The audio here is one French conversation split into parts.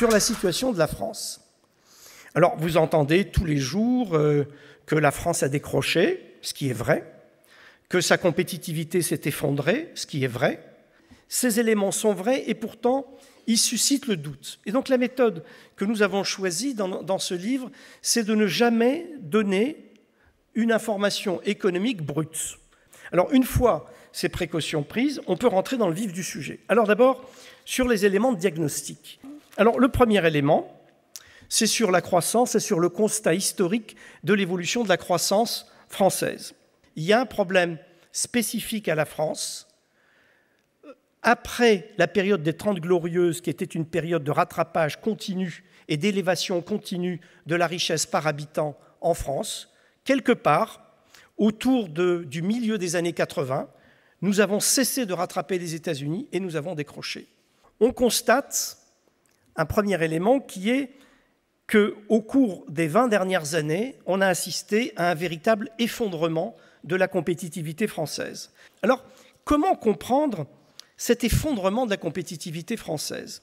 sur la situation de la France. Alors, vous entendez tous les jours que la France a décroché, ce qui est vrai, que sa compétitivité s'est effondrée, ce qui est vrai. Ces éléments sont vrais et pourtant, ils suscitent le doute. Et donc, la méthode que nous avons choisie dans ce livre, c'est de ne jamais donner une information économique brute. Alors, une fois ces précautions prises, on peut rentrer dans le vif du sujet. Alors d'abord, sur les éléments de diagnostic. Alors, le premier élément, c'est sur la croissance et sur le constat historique de l'évolution de la croissance française. Il y a un problème spécifique à la France. Après la période des 30 Glorieuses, qui était une période de rattrapage continu et d'élévation continue de la richesse par habitant en France, quelque part, autour du milieu des années 80, nous avons cessé de rattraper les États-Unis et nous avons décroché. On constate un premier élément qui est qu'au cours des 20 dernières années, on a assisté à un véritable effondrement de la compétitivité française. Alors, comment comprendre cet effondrement de la compétitivité française?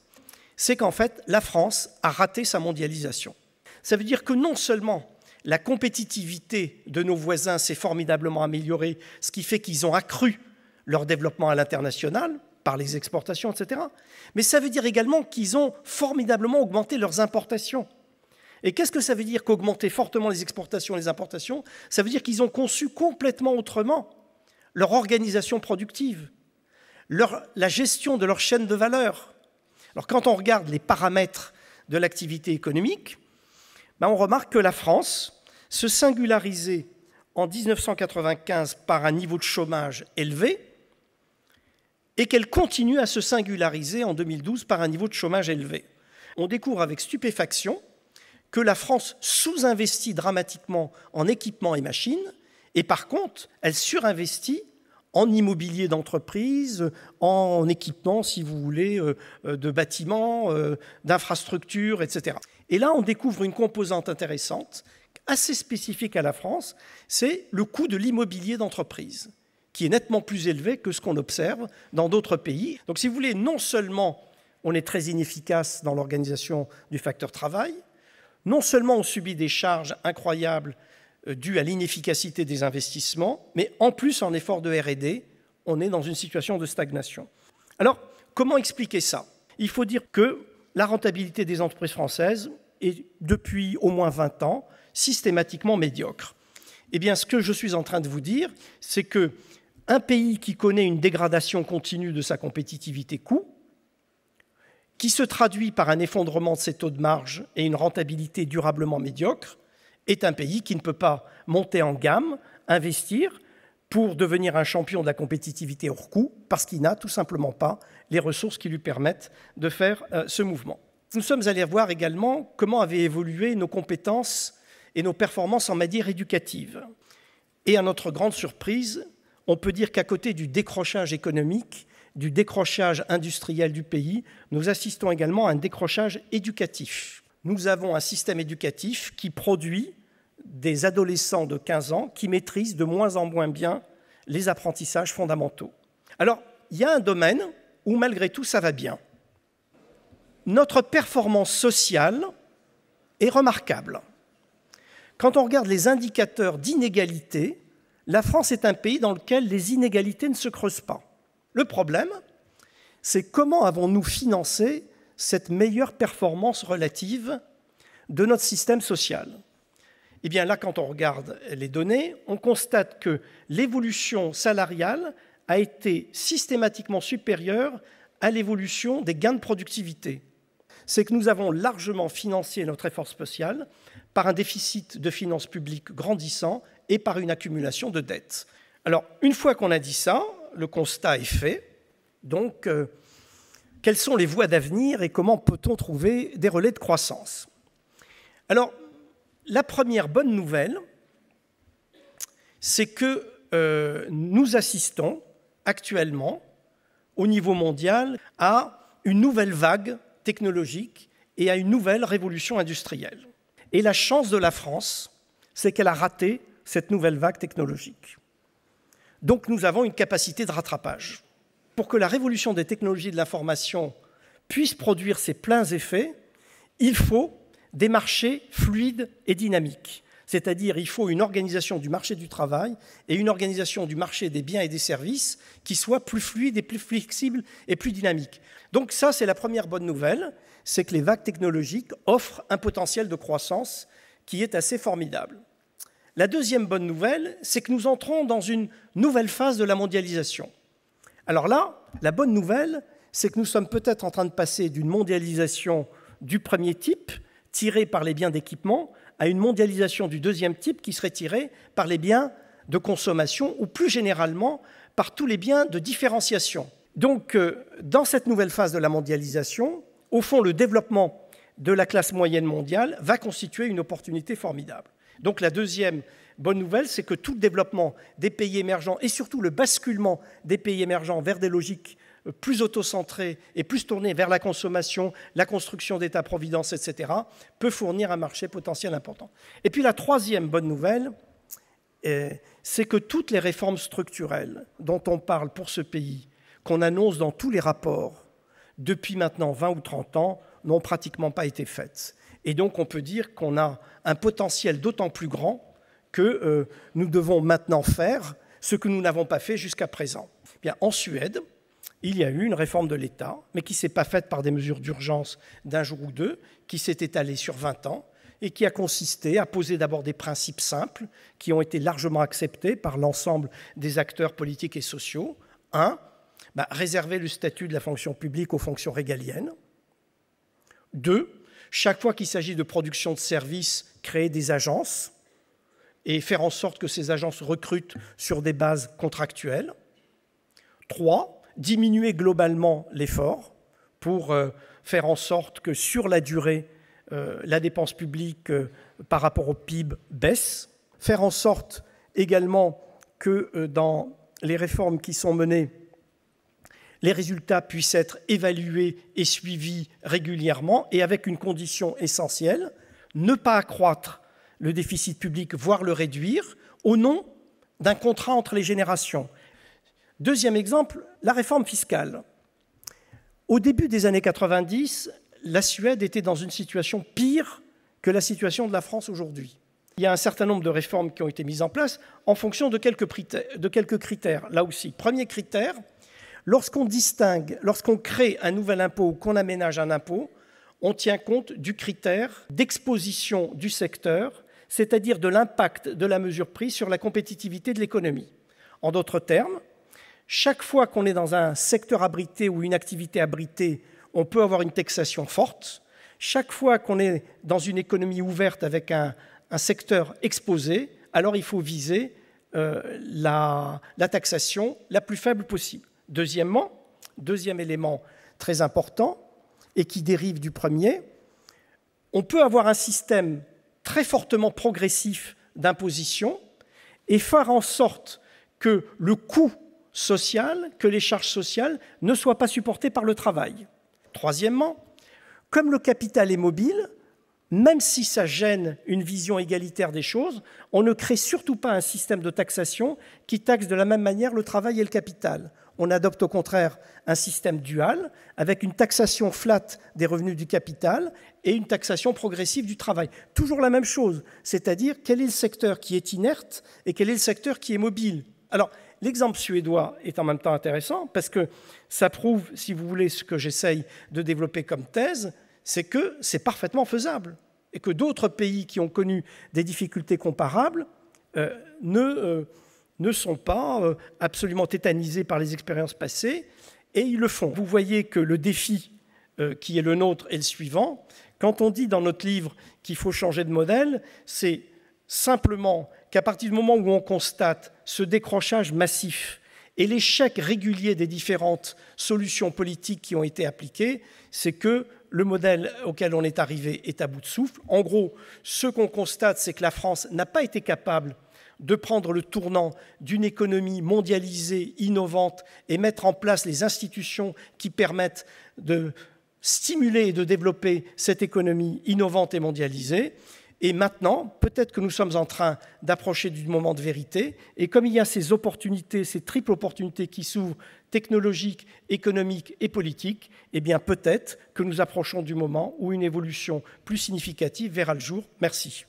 C'est qu'en fait, la France a raté sa mondialisation. Ça veut dire que non seulement la compétitivité de nos voisins s'est formidablement améliorée, ce qui fait qu'ils ont accru leur développement à l'international, par les exportations, etc. Mais ça veut dire également qu'ils ont formidablement augmenté leurs importations. Et qu'est-ce que ça veut dire qu'augmenter fortement les exportations et les importations? Ça veut dire qu'ils ont conçu complètement autrement leur organisation productive, la gestion de leur chaîne de valeur. Alors quand on regarde les paramètres de l'activité économique, on remarque que la France se singularisait en 1995 par un niveau de chômage élevé et qu'elle continue à se singulariser en 2012 par un niveau de chômage élevé. On découvre avec stupéfaction que la France sous-investit dramatiquement en équipements et machines, et par contre, elle surinvestit en immobilier d'entreprise, en équipements, si vous voulez, de bâtiments, d'infrastructures, etc. Et là, on découvre une composante intéressante, assez spécifique à la France, c'est le coût de l'immobilier d'entreprise, qui est nettement plus élevé que ce qu'on observe dans d'autres pays. Donc, si vous voulez, non seulement on est très inefficace dans l'organisation du facteur travail, non seulement on subit des charges incroyables dues à l'inefficacité des investissements, mais en plus, en effort de R&D, on est dans une situation de stagnation. Alors, comment expliquer ça? Il faut dire que la rentabilité des entreprises françaises est, depuis au moins 20 ans, systématiquement médiocre. Eh bien, ce que je suis en train de vous dire, c'est qu'un pays qui connaît une dégradation continue de sa compétitivité coût, qui se traduit par un effondrement de ses taux de marge et une rentabilité durablement médiocre, est un pays qui ne peut pas monter en gamme, investir pour devenir un champion de la compétitivité hors coût, parce qu'il n'a tout simplement pas les ressources qui lui permettent de faire ce mouvement. Nous sommes allés voir également comment avaient évolué nos compétences et nos performances en matière éducative. Et à notre grande surprise, on peut dire qu'à côté du décrochage économique, du décrochage industriel du pays, nous assistons également à un décrochage éducatif. Nous avons un système éducatif qui produit des adolescents de 15 ans qui maîtrisent de moins en moins bien les apprentissages fondamentaux. Alors, il y a un domaine où, malgré tout, ça va bien. Notre performance sociale est remarquable. Quand on regarde les indicateurs d'inégalité, la France est un pays dans lequel les inégalités ne se creusent pas. Le problème, c'est comment avons-nous financé cette meilleure performance relative de notre système social? Eh bien là, quand on regarde les données, on constate que l'évolution salariale a été systématiquement supérieure à l'évolution des gains de productivité. C'est que nous avons largement financé notre effort social par un déficit de finances publiques grandissant et par une accumulation de dettes. Alors, une fois qu'on a dit ça, le constat est fait. Donc, quelles sont les voies d'avenir et comment peut-on trouver des relais de croissance? Alors, la première bonne nouvelle, c'est que nous assistons actuellement, au niveau mondial, à une nouvelle vague technologique et à une nouvelle révolution industrielle. Et la chance de la France, c'est qu'elle a raté cette nouvelle vague technologique. Donc nous avons une capacité de rattrapage. Pour que la révolution des technologies de l'information puisse produire ses pleins effets, Il faut des marchés fluides et dynamiques. C'est-à-dire il faut une organisation du marché du travail et une organisation du marché des biens et des services qui soit plus fluide et plus flexible et plus dynamique. Donc ça, c'est la première bonne nouvelle, c'est que les vagues technologiques offrent un potentiel de croissance qui est assez formidable. La deuxième bonne nouvelle, c'est que nous entrons dans une nouvelle phase de la mondialisation. Alors là, la bonne nouvelle, c'est que nous sommes peut-être en train de passer d'une mondialisation du premier type, tirée par les biens d'équipement, à une mondialisation du deuxième type qui serait tirée par les biens de consommation ou plus généralement par tous les biens de différenciation. Donc, dans cette nouvelle phase de la mondialisation, au fond, le développement de la classe moyenne mondiale va constituer une opportunité formidable. Donc, la deuxième bonne nouvelle, c'est que tout le développement des pays émergents et surtout le basculement des pays émergents vers des logiques plus autocentrées et plus tournées vers la consommation, la construction d'État-providence, etc., peut fournir un marché potentiel important. Et puis la troisième bonne nouvelle, c'est que toutes les réformes structurelles dont on parle pour ce pays, qu'on annonce dans tous les rapports depuis maintenant 20 ou 30 ans, n'ont pratiquement pas été faites. Et donc on peut dire qu'on a un potentiel d'autant plus grand que nous devons maintenant faire ce que nous n'avons pas fait jusqu'à présent. Bien, en Suède, il y a eu une réforme de l'État, mais qui ne s'est pas faite par des mesures d'urgence d'un jour ou deux, qui s'est étalée sur 20 ans et qui a consisté à poser d'abord des principes simples qui ont été largement acceptés par l'ensemble des acteurs politiques et sociaux. 1. Réserver le statut de la fonction publique aux fonctions régaliennes. 2. Chaque fois qu'il s'agit de production de services, créer des agences et faire en sorte que ces agences recrutent sur des bases contractuelles. 3. Diminuer globalement l'effort pour faire en sorte que sur la durée, la dépense publique par rapport au PIB baisse. Faire en sorte également que dans les réformes qui sont menées, les résultats puissent être évalués et suivis régulièrement et avec une condition essentielle, ne pas accroître le déficit public, voire le réduire, au nom d'un contrat entre les générations. Deuxième exemple, la réforme fiscale. Au début des années 90, la Suède était dans une situation pire que la situation de la France aujourd'hui. Il y a un certain nombre de réformes qui ont été mises en place en fonction de quelques critères. Là aussi, premier critère, lorsqu'on crée un nouvel impôt ou qu'on aménage un impôt, on tient compte du critère d'exposition du secteur, c'est-à-dire de l'impact de la mesure prise sur la compétitivité de l'économie. En d'autres termes, chaque fois qu'on est dans un secteur abrité ou une activité abritée, on peut avoir une taxation forte. Chaque fois qu'on est dans une économie ouverte avec un secteur exposé, alors il faut viser la taxation la plus faible possible. Deuxièmement, deuxième élément très important et qui dérive du premier, on peut avoir un système très fortement progressif d'imposition et faire en sorte que le coût social, que les charges sociales ne soient pas supportées par le travail. Troisièmement, comme le capital est mobile, même si ça gêne une vision égalitaire des choses, on ne crée surtout pas un système de taxation qui taxe de la même manière le travail et le capital. On adopte au contraire un système dual avec une taxation flat des revenus du capital et une taxation progressive du travail. Toujours la même chose, c'est-à-dire quel est le secteur qui est inerte et quel est le secteur qui est mobile. Alors, l'exemple suédois est en même temps intéressant parce que ça prouve, si vous voulez, ce que j'essaye de développer comme thèse, c'est que c'est parfaitement faisable et que d'autres pays qui ont connu des difficultés comparables ne sont pas absolument tétanisés par les expériences passées et ils le font. Vous voyez que le défi qui est le nôtre est le suivant. Quand on dit dans notre livre qu'il faut changer de modèle, c'est simplement qu'à partir du moment où on constate ce décrochage massif et l'échec régulier des différentes solutions politiques qui ont été appliquées, c'est que le modèle auquel on est arrivé est à bout de souffle. En gros, ce qu'on constate, c'est que la France n'a pas été capable de prendre le tournant d'une économie mondialisée, innovante, et mettre en place les institutions qui permettent de stimuler et de développer cette économie innovante et mondialisée. Et maintenant, peut-être que nous sommes en train d'approcher du moment de vérité. Et comme il y a ces opportunités, ces triples opportunités qui s'ouvrent, technologiques, économiques et politiques, eh bien peut-être que nous approchons du moment où une évolution plus significative verra le jour. Merci.